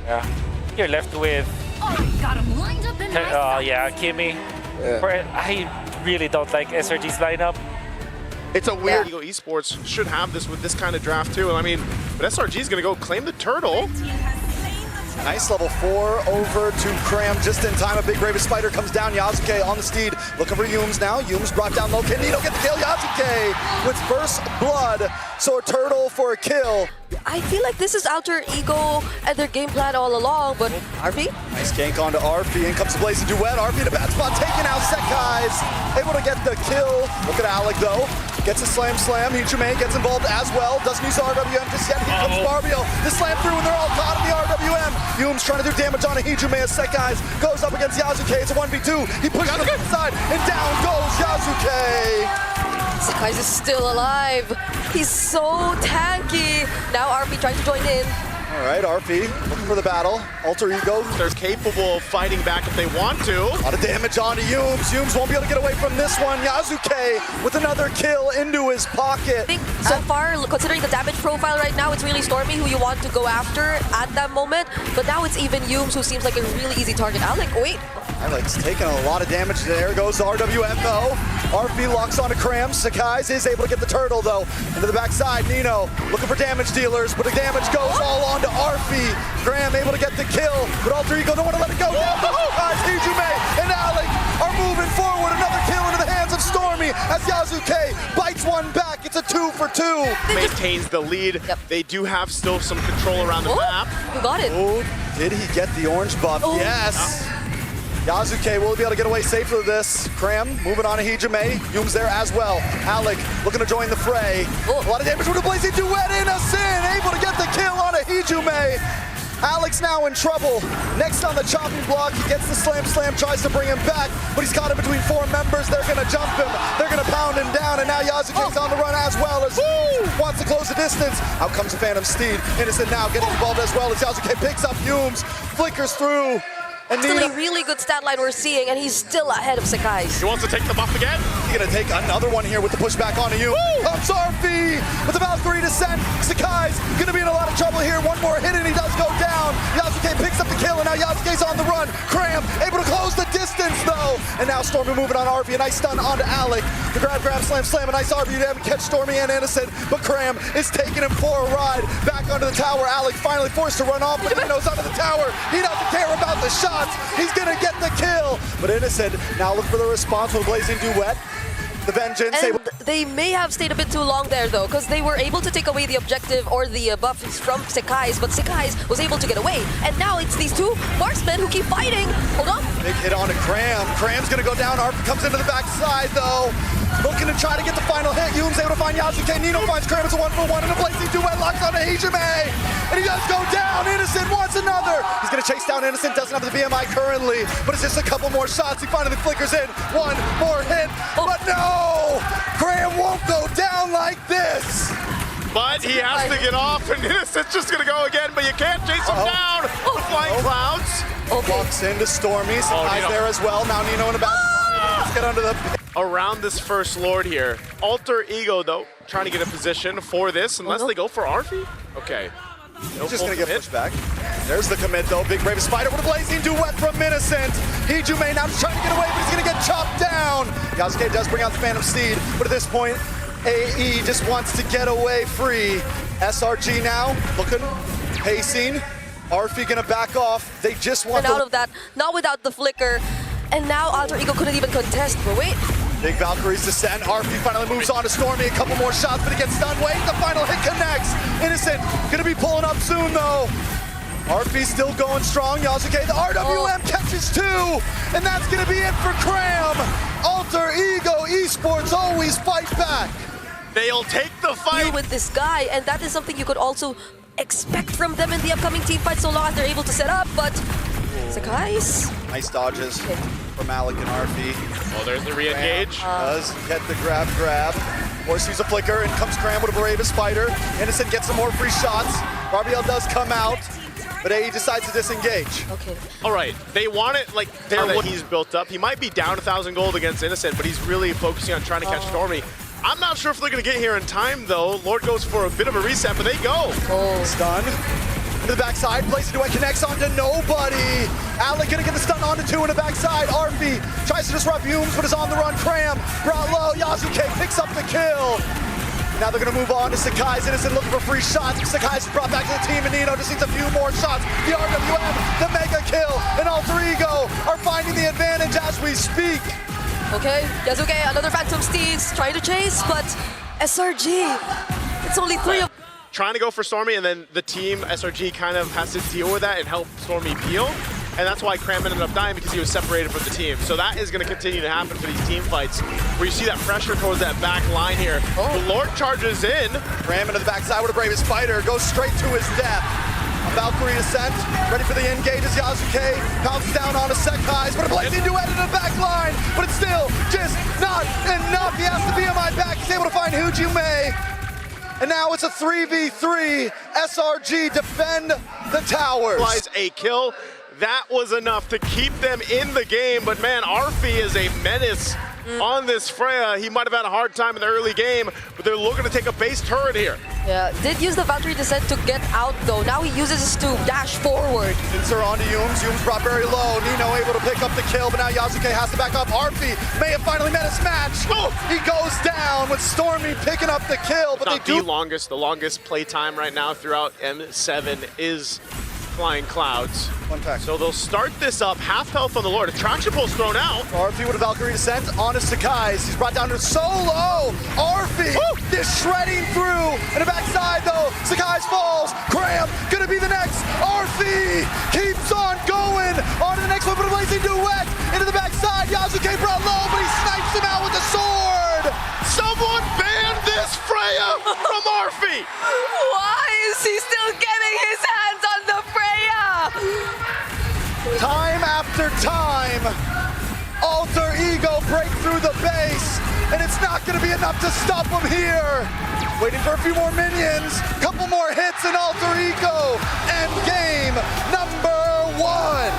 Yeah. You're left with, Got him lined up in yeah, Kimmy. I really don't like SRG's lineup. It's a weird. Ego Esports should have this with this kind of draft too. I mean, but SRG is going to go claim the turtle. Nice level 4 over to Cram just in time. A big Raven Spider comes down. Yasuke on the steed, looking for Yumes now. Yumes brought down low. Can Nino get the kill? Yasuke with first blood. So a turtle for a kill. I feel like this is Alter Ego and their game plan all along, but RP? Nice gank onto RP. In comes the Blazing Duet. RP in a bad spot, taking out Sekai's. Able to get the kill. Look at Alec though. Gets a slam. Hichume gets involved as well. Doesn't use the RWM just yet. Here comes Barbio. The slam through and they're all caught in the RWM. Yumes trying to do damage on a Hichume as Sekai's goes up against Yasuke. It's a 1v2. He pushes him inside and down goes Yasuke. Sekai's is still alive. He's so tanky. Now RP trying to join in. All right, RP looking for the battle. Alter Ego. They're capable of fighting back if they want to. A lot of damage onto Yumes. Yumes won't be able to get away from this one. Yasuke with another kill into his pocket. I think so far, considering the damage profile right now, it's really Stormy who you want to go after at that moment. But now it's even Yumes who seems like a really easy target. Alec, wait. Alec's taking a lot of damage. There goes the RWM though. RP locks onto Cram. Sekai's is able to get the turtle though. Into the backside, Nino looking for damage dealers, but the damage goes all onto RP. Cram able to get the kill, but Alter Ego don't want to let it go. Sekai's, Hichume, and Alec are moving forward. Another kill into the hands of Stormy as Yasuke bites one back. It's a 2 for 2. Maintains the lead. Yep. They do have still some control around the map. Who got it? Oh, did he get the orange buff? Oh. Yes. Yasuke will be able to get away safely with this. Cram moving on to Hijume. Yume's there as well. Alec looking to join the fray. A lot of damage with the Blazing Duet. Innocent able to get the kill on a Hijume. Alec's now in trouble. Next on the chopping block, he gets the slam, tries to bring him back, but he's caught in between 4 members. They're gonna jump him. They're gonna pound him down, and now Yasuke's on the run as well as wants to close the distance. Out comes the Phantom Steed. Innocent now getting involved as well as Yasuke picks up Yumes, flickers through. And Still a really good stat line we're seeing, and he's still ahead of Sekai's. He wants to take the buff again. He's gonna take another one here with the pushback onto you. Comes RP with the Valkyrie descent. Sekai's gonna be in a lot of trouble here. One more hit and he does go down. Yasuke picks up the kill and now Yasuke's on the run. Cram able to close the distance though. And now Stormy moving on RP. A nice stun onto Alec. The grab, slam. A nice RP to catch Stormy and Innocent. But Cram is taking him for a ride. Back onto the tower. Alec finally forced to run off, but Nino's onto the tower. He doesn't care about the shots. He's gonna get the kill. But Innocent now look for the response with Blazing Duet. The vengeance. And they may have stayed a bit too long there though, because they were able to take away the objective or the buffs from Sekai's, but Sekai's was able to get away. And now it's these 2 marksmen who keep fighting. Hold on. Big hit on to Cram. Cram's gonna go down. RP comes into the backside though. Looking to try to get the final hit. Yume's able to find Yasuke. Nino finds Cram. It's a 1-for-1 and a Blazing Duet locks on to Hijume. And he does go down. Innocent wants another. He's gonna chase down Innocent. Doesn't have the BMI currently, but it's just a couple more shots. He finally flickers in. 1 more hit. But no! Cram won't go down like this. But he has to get off, and Innocent's just gonna go again, but you can't chase him down with flying clouds. Walks into Stormy. Sekai's there as well. Now Nino in the back. Let's get under the... Around this first Lord here. Alter Ego, though, trying to get a position for this, unless they go for Arfi. Okay. He's just gonna get pushed back. There's the commit though. Big Raven Spider with a Blazing Duet from Innocent. Hijume now just trying to get away, but he's gonna get chopped down. Yasuke does bring out the Phantom Steed, but at this point, AE just wants to get away free. SRG now looking, pacing. Arfi gonna back off. They just want out of that, not without the flicker. And now Alter Ego couldn't even contest, but wait. Big Valkyrie's descent. RP finally moves on to Stormy. A couple more shots, but he gets stunned. Wait, the final hit connects. Innocent gonna be pulling up soon though. RP still going strong. Yasuke, the RWM catches 2. And that's gonna be it for Cram. Alter Ego Esports always fight back. They'll take the fight. With this guy, and that is something you could also expect from them in the upcoming team fight so long as they're able to set up, but Sekai's. Nice dodges from Alec and RP. Oh, there's the re-engage. Does get the grab. Force use a flicker, and comes Cram with a Raven Spider. Innocent gets some more free shots. Barbiel does come out, but AE decides to disengage. Okay. All right, they want it like there that he's built up. He might be down 1,000 gold against Innocent, but he's really focusing on trying to catch Stormy. I'm not sure if they're gonna get here in time though. Lord goes for a bit of a reset, but they go. Stun. to the backside. Blazing Duet connects onto nobody. Alec gonna get the stun onto 2 in the backside. Arfi tries to disrupt Humes, but is on the run. Cram brought low. Yasuke picks up the kill. Now they're gonna move on to Sakai's Innocent looking for free shots. Sakai's brought back to the team, and Nino just needs a few more shots. The RWM, the mega kill, and Alter Ego are finding the advantage as we speak. Okay, Yasuke, another Phantom Steeds trying to chase, but SRG, it's only 3 of... Trying to go for Stormy, and then the team, SRG, kind of has to deal with that and help Stormy peel. And that's why Cram ended up dying, because he was separated from the team. So that is going to continue to happen for these team fights, where you see that pressure towards that back line here. The Lord charges in. Cram into the backside with a bravest fighter, goes straight to his death. Valkyrie descent, ready for the engage as Yasuke pounces down onto Sekai's, but a blazing duet in the back line, but it's still just not enough. He has to be on my back. He's able to find Hujume. And now it's a 3v3. SRG defend the towers. Applies a kill. That was enough to keep them in the game, but man, Arfi is a menace on this Freya. He might have had a hard time in the early game, but they're looking to take a base turret here. Yeah, did use the Valkyrie descent to get out though. Now he uses his to dash forward. Pincer onto Humes. Humes brought very low. Nino able to pick up the kill, but now Yasuke has to back up. Arfi may have finally met his match. He goes down with Stormy picking up the kill, but Not the longest play time right now throughout M7 is Flying Clouds. One pack. So they'll start this up. Half health on the Lord. Attraction Pulse thrown out. Arfi with a Valkyrie descent onto Sakai's. He's brought down to solo. Arfi is shredding through. And the backside though, Sakai's falls. Cram gonna be the next. Arfi keeps on going. On to the next one, but a blazing duet into the backside. Yasuke brought low, but he snipes him out with the sword. Someone ban this Freya from Arfi. Why is he still getting his hands on the Freya? Time after time, Alter Ego break through the base, and it's not going to be enough to stop him here. Waiting for a few more minions, couple more hits, and Alter Ego end game number 1.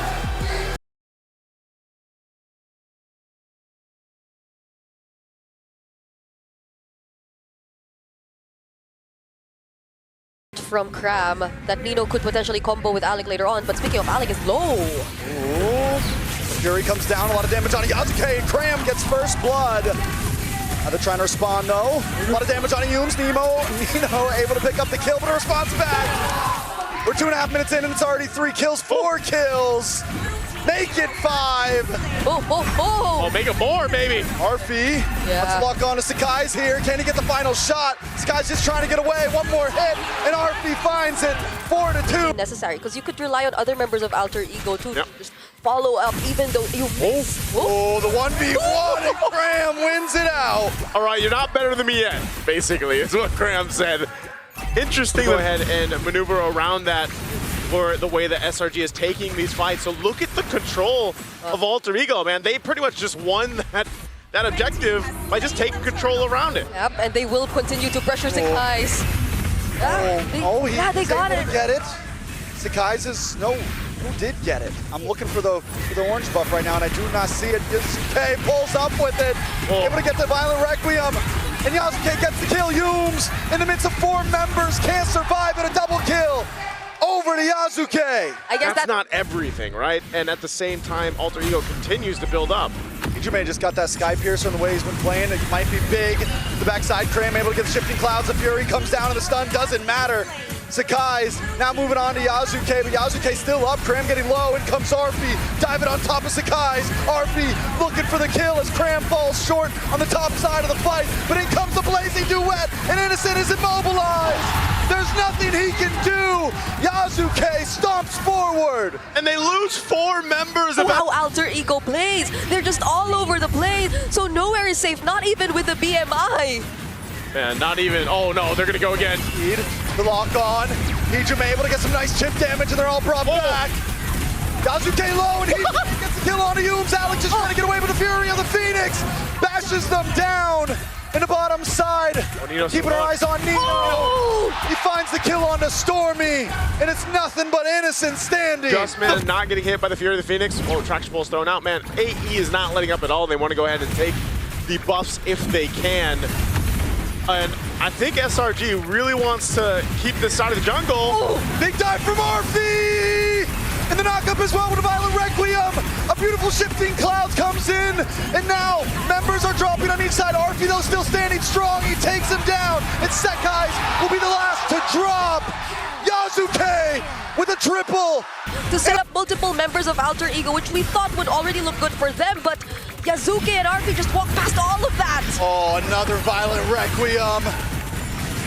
From Cram that Nino could potentially combo with Alec later on, but speaking of, Alec is low. Ooh. Fury comes down, a lot of damage on Yasuke, and Cram gets first blood. Now they're trying to respond though. A lot of damage on Humes. Nino able to pick up the kill, but a response back. We're 2.5 minutes in and it's already 3 kills, 4 kills. Make it 5. Oh, make it more, baby. Arfi, Yeah. let's lock on to Sakai's here. Can he get the final shot? Sakai's just trying to get away. One more hit, and Arfi finds it. 4-2. Necessary, because you could rely on other members of Alter Ego to just follow up, even though you miss. Oh, the 1v1, and Graham wins it out. All right, you're not better than me yet, basically, is what Graham said. Interesting. Go ahead and maneuver around that for the way that SRG is taking these fights. So look at the control of Alter Ego, man. They pretty much just won that objective by just taking control around it. Yep, and they will continue to pressure Sakai's. They got it. Get it. Sakai's is who did get it? I'm looking for the orange buff right now, and I do not see it. Yasuke pulls up with it, able to get the Violent Requiem, and Yasuke gets the kill. Humes in the midst of 4 members can't survive at a double kill. Over to Yasuke. I guess that's not everything, right? And at the same time, Alter Ego continues to build up. Ijume just got that Sky Piercer in the way he's been playing. It might be big. The backside, Cram able to get the Shifting Clouds. The Fury comes down and the stun doesn't matter. Sakai's now moving on to Yasuke, but Yasuke still up. Cram getting low. In comes Arfi, diving on top of Sakai's. Arfi looking for the kill as Cram falls short on the top side of the fight. But in comes the blazing duet, and Innocent is immobilized. There's nothing he can do. Yasuke stomps forward. And they lose 4 members of how Alter Ego plays. They're just all over the place, so nowhere is safe, not even with the BMI. Man, not even. Oh no, they're gonna go again. The lock on. Ijume able to get some nice chip damage, and they're all brought back. Yasuke low, and he gets the kill on Humes. Alex just trying to get away with the Fury of the Phoenix. Bashes them down in the bottom side. Keeping our eyes on Nino. He finds the kill onto Stormy, and it's nothing but Innocent standing. Justman not getting hit by the Fury of the Phoenix. Oh, Traction Pulse thrown out. Man, AE is not letting up at all. They want to go ahead and take the buffs if they can. And I think SRG really wants to keep this side of the jungle. Big dive from Arfi! And the knockup as well with a Violent Requiem. A beautiful shifting clouds comes in. And now members are dropping on each side. Arfi though still standing strong. He takes him down. And Sekai's will be the last to drop. Yasuke with a triple. To set up multiple members of Alter Ego, which we thought would already look good for them, but Yasuke and Arfi just walked past all of that. Oh, another Violent Requiem.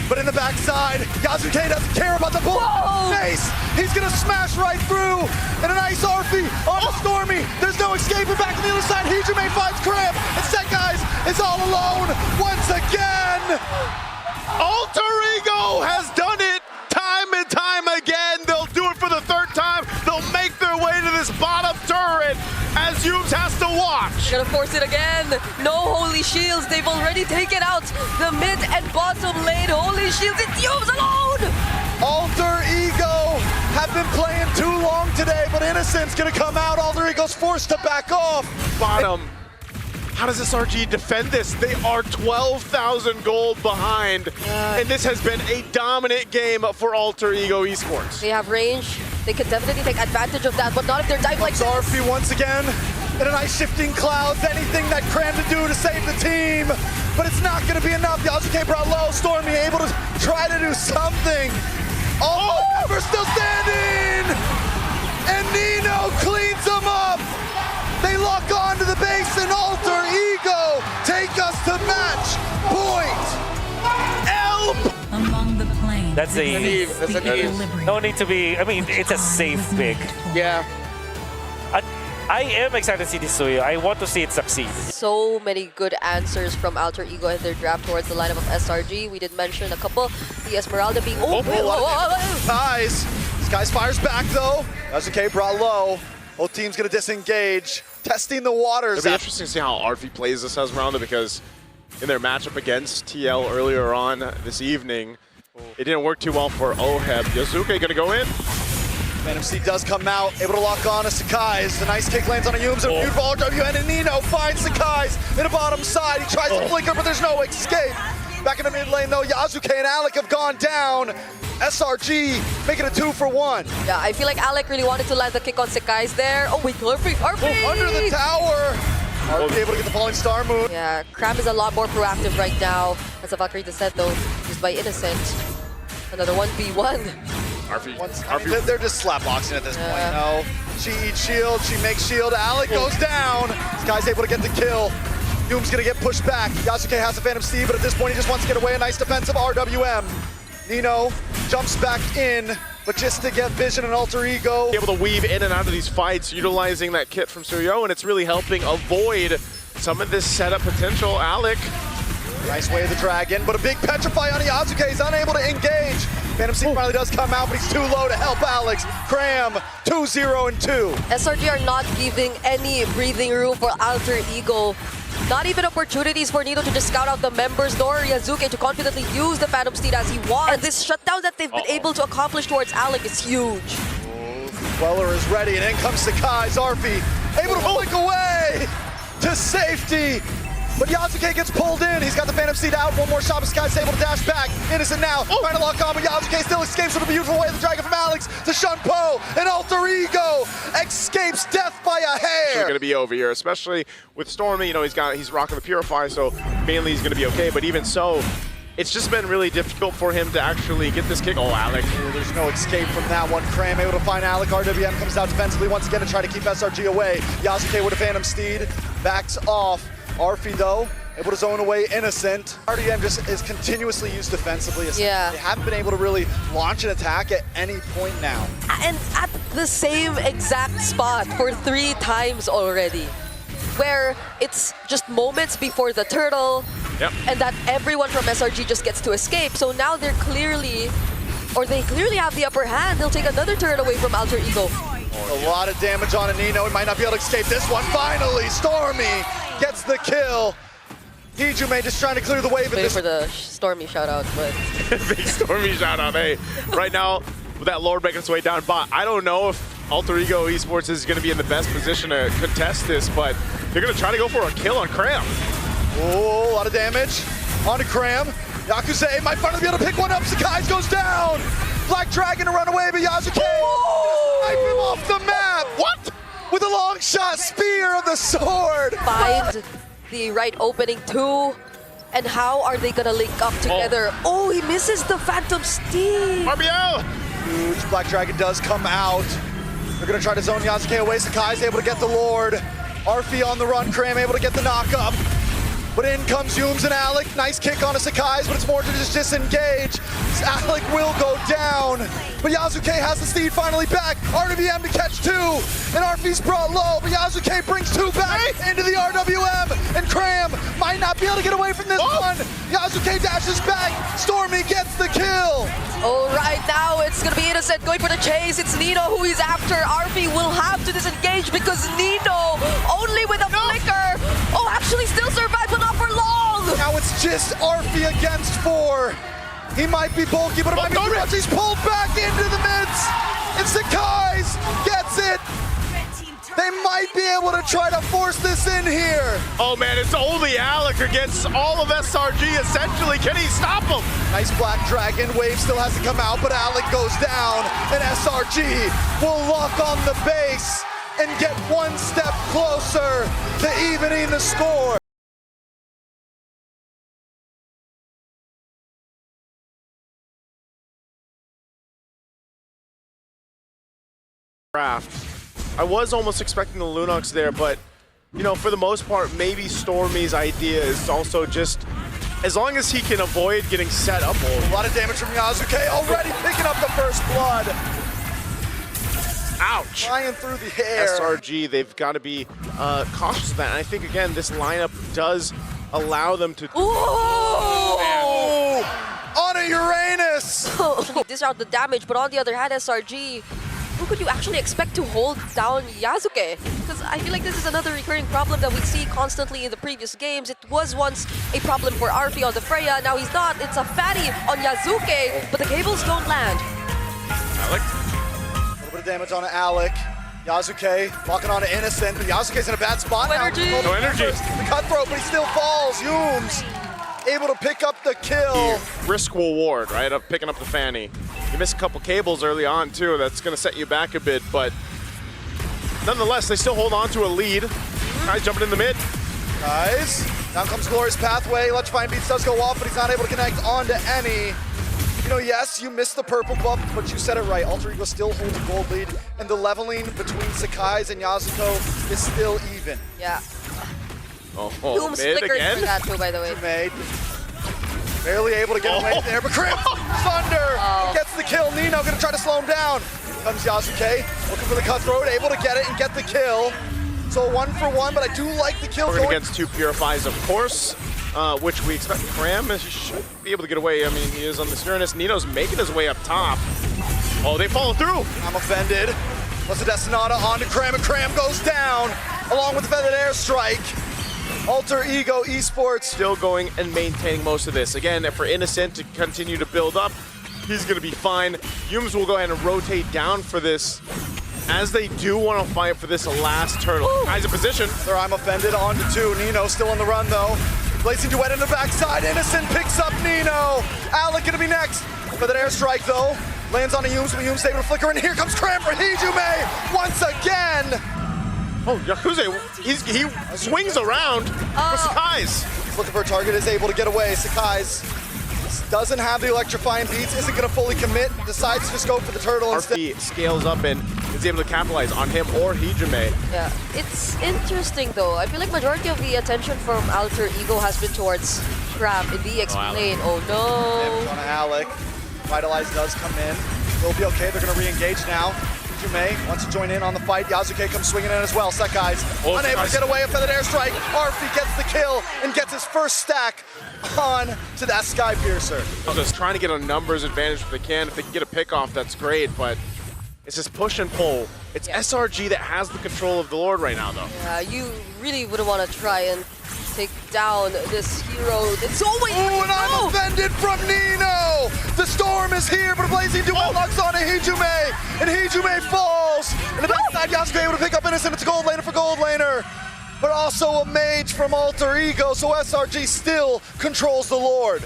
But in the backside, Yasuke doesn't care about the bullet. Face. He's gonna smash right through. And a nice Arfi on a Stormy. There's no escaping back to the other side. Hijume finds Cramp. And Sekai's is all alone once again. Alter Ego has done it time and time again. They'll do it for the third time. They'll make their way to this bottom turret as Yubes has to watch. Gonna force it again. No Holy Shields. They've already taken out the mid and bottom lane Holy Shields. It's Yubes alone! Alter Ego have been playing too long today, but Innocent's gonna come out. Alter Ego's forced to back off. Bottom. How does SRG defend this? They are 12,000 gold behind, and this has been a dominant game for Alter Ego Esports. They have range. They could definitely take advantage of that, but not if they're dive like this. Arfi once again, and a nice shifting clouds, anything that Cram to do to save the team, but it's not gonna be enough. Yasuke brought low, Stormy able to try to do something. All members still standing, and Nino cleans them up. They lock on to the base, and Alter Ego take us to match point. Among the planes. That's no need to be. I mean, it's a safe pick. Yeah. I am excited to see this Suyo. I want to see it succeed. So many good answers from Alter Ego in their draft towards the lineup of SRG. We did mention a couple. The Esmeralda being Skies. Skies fires back though. Yasuke brought low. Both teams gonna disengage, testing the waters. It'll be interesting to see how Arfi plays this Esmeralda, because in their matchup against TL earlier on this evening, it didn't work too well for Oheb. Yasuke gonna go in. Phantom Seed does come out, able to lock on to Sekai's. The nice kick lands on a Yums, and beautiful RWN, and Nino finds Sekai's in the bottom side. He tries to flicker, but there's no escape. Back in the mid lane though, Yasuke and Alec have gone down. SRG making a 2-for-1. Yeah, I feel like Alec really wanted to land the kick on Sekai's there. Oh wait, Arfi! Under the tower. Arfi able to get the falling star moon. Yeah, Cram is a lot more proactive right now. As Valkyrie said though, used by Innocent. Another 1v1. Arfi. They're just slapboxing at this point. No, she eats shield, she makes shield. Alec goes down. This guy's able to get the kill. Doom's gonna get pushed back. Yasuke has a Phantom Steed, but at this point he just wants to get away. A nice defensive RWM. Nino jumps back in, but just to get Vision and Alter Ego. Able to weave in and out of these fights, utilizing that kit from Suyo, and it's really helping avoid some of this setup potential. Alec. Nice way of the dragon, but a big petrify on Yasuke. He's unable to engage. Phantom Steed finally does come out, but he's too low to help Alex. Cram, 2-0-2. SRG are not giving any breathing room for Alter Ego. Not even opportunities for Nino to just scout out the members, nor Yasuke to confidently use the Phantom Steed as he wants. And this shutdown that they've been able to accomplish towards Alec is huge. Weller is ready, and in comes Sekai's Arfi, able to blink away to safety. But Yasuke gets pulled in. He's got the Phantom Steed out. One more shot, but Sky's able to dash back. Innocent now, trying to lock on, but Yasuke still escapes with a beautiful way of the dragon from Alex to Shunpo. And Alter Ego escapes death by a hair. It's going to be over here, especially with Stormy. You know, he's rocking the Purify, so mainly he's going to be okay. But even so, it's just been really difficult for him to actually get this kick. Oh, Alec. There's no escape from that one. Cram able to find Alec. RWM comes out defensively once again to try to keep SRG away. Yasuke with a Phantom Steed, backs off. Arfi though, able to zone away Innocent. RDM just is continuously used defensively. Yeah. They haven't been able to really launch an attack at any point now. And at the same exact spot for 3 times already. Where it's just moments before the turtle, and that everyone from SRG just gets to escape. So now they clearly have the upper hand. They'll take another turret away from Alter Ego. A lot of damage on Nino. He might not be able to escape this one. Finally, Stormy gets the kill. Hijume just trying to clear the wave. Waiting for the Stormy shout-out, but... Big Stormy shout-out, hey. Right now, with that Lord making its way down bot, I don't know if Alter Ego Esports is going to be in the best position to contest this, but they're going to try to go for a kill on Cram. Oh, a lot of damage onto Cram. Yakuza might finally be able to pick one up. Sakai's goes down. Black Dragon to run away, but Yasuke snipe him off the map. What? With a long shot spear of the sword. Find the right opening too. And how are they gonna link up together? Oh, he misses the Phantom Steam. RBL! Huge Black Dragon does come out. They're gonna try to zone Yasuke away. Sakai's able to get the Lord. Arfi on the run. Cram able to get the knock up. But in comes Yums and Alec. Nice kick on a Sakai's, but it's more to just disengage. Alec will go down. But Yasuke has the steed finally back. RWM to catch two. And Arfi's brought low, but Yasuke brings two back into the RWM. And Cram might not be able to get away from this one. Yasuke dashes back. Stormy gets the kill. All right, now it's gonna be Innocent going for the chase. It's Nino who he's after. Arfi will have to disengage because Nino only with a flicker. Oh, actually still survived, but not for long. Now it's just Arfi against four. He might be bulky, but it might be too much. He's pulled back into the midst. And Sakai's gets it. They might be able to try to force this in here. Oh man, it's only Alec against all of SRG essentially. Can he stop him? Nice Black Dragon. Wave still hasn't come out, but Alec goes down. And SRG will lock on the base and get one step closer to evening the score. I was almost expecting the Lunox there, but you know, for the most part, maybe Stormy's idea is also just as long as he can avoid getting set up. A lot of damage from Yasuke already picking up the first blood. Ouch! Flying through the air. SRG, they've got to be cautious of that. And I think again, this lineup does allow them to. Ooh! On a Uranus! These are the damage, but on the other hand, SRG, who could you actually expect to hold down Yasuke? Because I feel like this is another recurring problem that we see constantly in the previous games. It was once a problem for Arfi on the Freya, now he's not. It's a fatty on Yasuke, but the cables don't land. Alec. A little bit of damage on Alec. Yasuke locking on to Innocent, but Yasuke's in a bad spot No now. energy. No energy. The cutthroat, but he still falls. Yums able to pick up the kill. Risk reward, right, of picking up the Fanny. You miss a couple cables early on too, that's gonna set you back a bit, but nonetheless, they still hold on to a lead. Guys jumping in the mid. Guys, down comes Glorious Pathway. Electrifying Beats does go off, but he's not able to connect onto any. You know, yes, you missed the purple buff, but you said it right. Alter Ego still holds a gold lead, and the leveling between Sakai's and Yasuko is still even. Yeah. Oh, Yums mid flickered again? for that too, by the way. Made. Barely able to get away there, but Crimp Thunder gets the kill. Nino gonna try to slow him down. Comes Yasuke, looking for the cutthroat, able to get it and get the kill. So 1 for 1, but I do like the kill. We're against two Purifies, of course, which we expect. Cram should be able to get away. I mean, he is on the Sternus. Nino's making his way up top. Oh, they follow through. I'm offended. What's the Destinata onto Cram, and Cram goes down along with the Feathered Airstrike. Alter Ego Esports Still going and maintaining most of this. Again, for Innocent to continue to build up, he's going to be fine. Yums will go ahead and rotate down for this, as they do want to fight for this last turtle. Guys in position. There, I'm offended onto 2. Nino still on the run though. Blazing Duet in the backside. Innocent picks up Nino. Alec gonna be next. Feathered Airstrike though. Lands on a Yums, but Yums able to flicker, and here comes Cram for Hijume once again. Oh, Yakuza, he swings around for Sakai's. He's looking for a target, is able to get away. Sakai's doesn't have the electrifying beats, isn't gonna fully commit, decides to just go for the turtle instead. He scales up and is able to capitalize on him or Hijume. Yeah, it's interesting though. I feel like majority of the attention from Alter Ego has been towards Cram in the X lane. Oh Damage no. on Alec. Vitalize does come in. They'll be okay, they're gonna re-engage now. Hijume wants to join in on the fight. Yasuke comes swinging in as well. Sakai's unable to get away. A Feathered Airstrike. Arfi gets the kill and gets his first stack on to that Sky Piercer. Just trying to get a numbers advantage if they can. If they can get a pick off, that's great, but it's this push and pull. It's SRG that has the control of the Lord right now, though. Yeah, you really wouldn't want to try and take down this hero. It's always And I'm offended from Nino! The storm is here, but a Blazing Duet locks on to Hijume, and Hijume falls! And the backside, Yasuke able to pick up Innocent. It's a gold laner for gold laner, but also a mage from Alter Ego, so SRG still controls the Lord.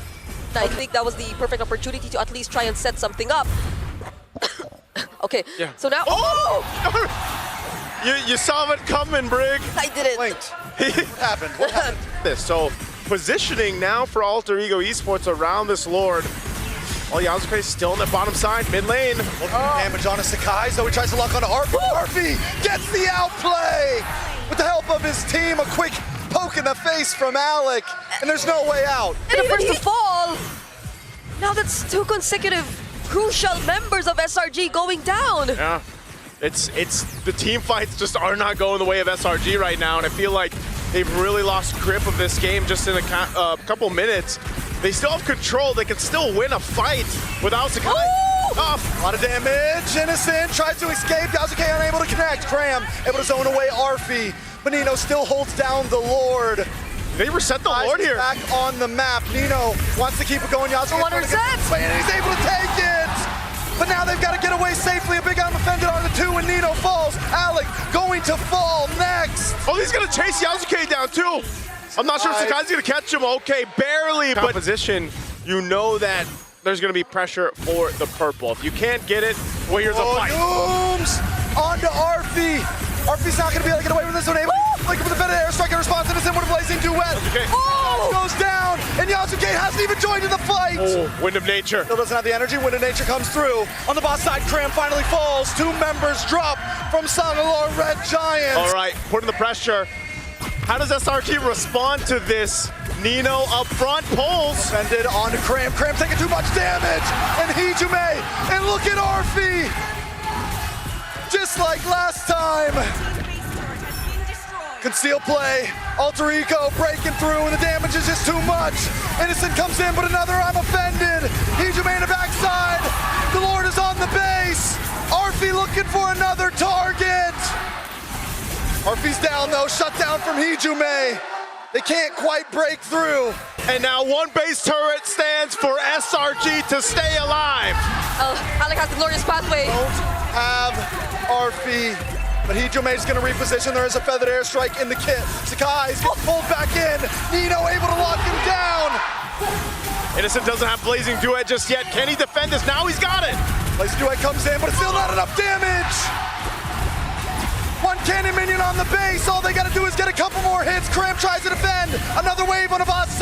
I think that was the perfect opportunity to at least try and set something up. Okay, so now... You saw it coming, Brig. I didn't. Blinked. What happened? What happened? So, positioning now for Alter Ego Esports around this Lord. Oh, Yasuke still in the bottom side, mid lane. Looking for damage on a Sakai, so he tries to lock onto Arfi. Arfi gets the outplay! With the help of his team, a quick poke in the face from Alec, and there's no way out. And the first to fall! Now that's 2 consecutive crucial members of SRG going down. Yeah, it's the team fights just are not going the way of SRG right now, and I feel like they've really lost grip of this game just in a couple minutes. They still have control. They can still win a fight without Sakai. A lot of damage. Innocent tries to escape. Yasuke unable to connect. Cram able to zone away Arfi. But Nino still holds down the Lord. They reset the Lord here. Back on the map. Nino wants to keep it going. Yasuke and he's able to take it. But now they've got to get away safely. A big arm offended on the 2 and Nino falls. Alec going to fall next. Oh, he's going to chase Yasuke down too. I'm not sure if Sakai's going to catch him. Okay, barely. But position, you know that there's going to be pressure for the purple. If you can't get it, well, here's a fight. Zooms onto Arfi. Arfi's not going to be able to get away with this one. Looking for the better airstrike in response to this and with a blazing duet. Okay. Goes down, and Yasuke hasn't even joined in the fight. Oh, Wind of Nature. Still doesn't have the energy. Wind of Nature comes through. On the boss side, Cram finally falls. 2 members drop from Sangalore Red Giants. All right, putting the pressure. How does SRG respond to this? Nino up front, pulls. Sended on to Cram. Cram taking too much damage. And Hijume. And look at Arfi. Just like last time. Conceal play. Alter Ego breaking through, and the damage is just too much. Innocent comes in, but another I'm offended. Hijume in the backside. The Lord is on the base. Arfi looking for another target. Arfi's down though, shut down from Hijume. They can't quite break through. And now 1 base turret stands for SRG to stay alive. Alec has the glorious pathway. Don't have Arfi, but Hijume is going to reposition. There is a feathered airstrike in the kit. Sakai's gets pulled back in. Nino able to lock him down. Innocent doesn't have Blazing Duet just yet. Can he defend this? Now he's got it. Blazing Duet comes in, but it's still not enough damage. 1 cannon minion on the base. All they got to do is get a couple more hits. Cramp tries to defend. Another wave on Avasi.